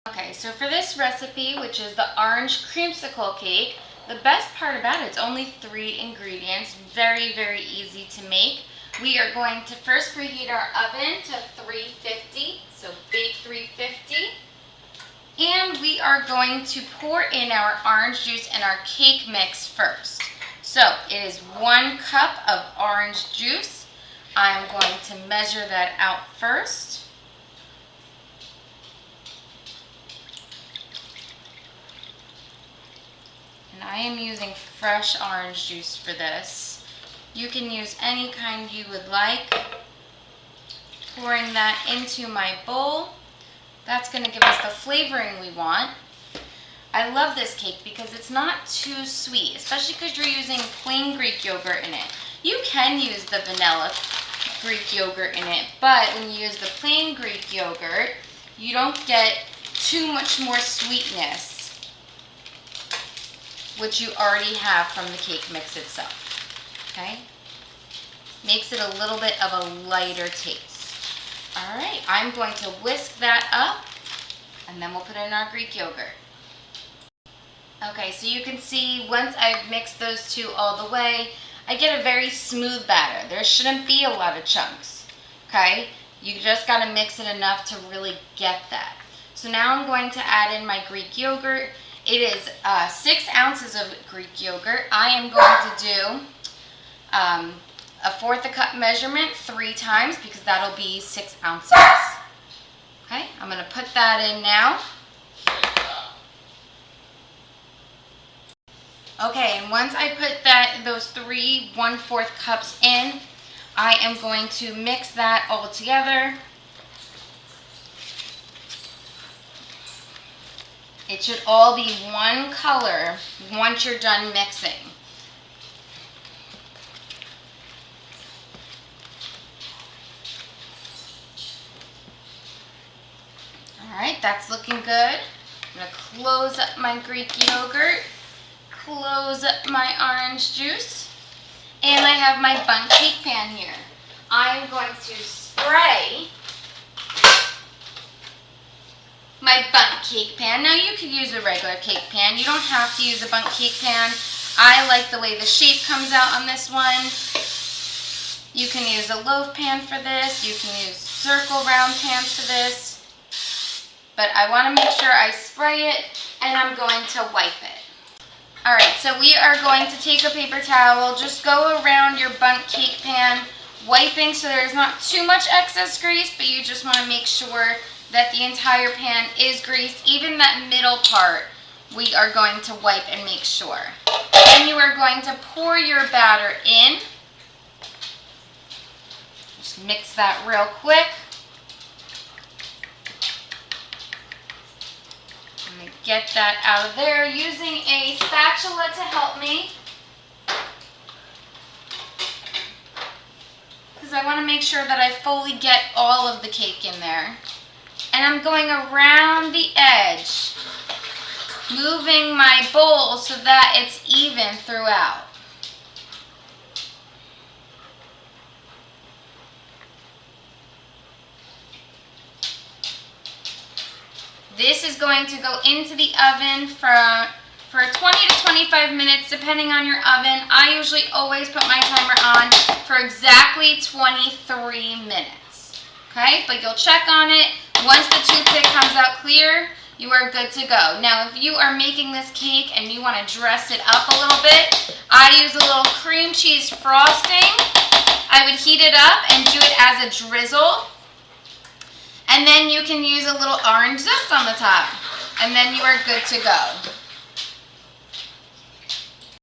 Okay, so for this recipe, which is the orange creamsicle cake, the best part about it, it's only 3 ingredients, very, very easy to make. We are going to first preheat our oven to 350, so big 350. And we are going to pour in our orange juice and our cake mix first. So it is 1 cup of orange juice. I'm going to measure that out first. And I am using fresh orange juice for this. You can use any kind you would like. Pouring that into my bowl. That's going to give us the flavoring we want. I love this cake because it's not too sweet, especially because you're using plain Greek yogurt in it. You can use the vanilla Greek yogurt in it, but when you use the plain Greek yogurt, you don't get too much more sweetness, which you already have from the cake mix itself, okay? Makes it a little bit of a lighter taste. All right, I'm going to whisk that up, and then we'll put in our Greek yogurt. Okay, so you can see once I've mixed those two all the way, I get a very smooth batter. There shouldn't be a lot of chunks, okay? You just gotta mix it enough to really get that. So now I'm going to add in my Greek yogurt. It is 6 ounces of Greek yogurt. I am going to do a 1/4 cup measurement 3 times because that'll be 6 ounces. Okay, I'm going to put that in now. Okay, and once I put those 3 1/4 cups in, I am going to mix that all together. It should all be one color once you're done mixing. Alright, that's looking good. I'm going to close up my Greek yogurt, close up my orange juice, and I have my bundt cake pan here. I'm going to spray my bundt cake pan. Now you could use a regular cake pan. You don't have to use a bundt cake pan. I like the way the shape comes out on this one. You can use a loaf pan for this. You can use circle round pans for this. But I want to make sure I spray it, and I'm going to wipe it. Alright, so we are going to take a paper towel, just go around your bundt cake pan, wiping so there's not too much excess grease, but you just want to make sure that the entire pan is greased. Even that middle part, we are going to wipe and make sure. Then you are going to pour your batter in. Just mix that real quick. I'm going to get that out of there using a spatula to help me, because I want to make sure that I fully get all of the cake in there. And I'm going around the edge, moving my bowl so that it's even throughout. This is going to go into the oven for 20 to 25 minutes, depending on your oven. I usually always put my timer on for exactly 23 minutes. Okay, but you'll check on it. Once the toothpick comes out clear, you are good to go. Now, if you are making this cake and you want to dress it up a little bit, I use a little cream cheese frosting. I would heat it up and do it as a drizzle. And then you can use a little orange zest on the top. And then you are good to go.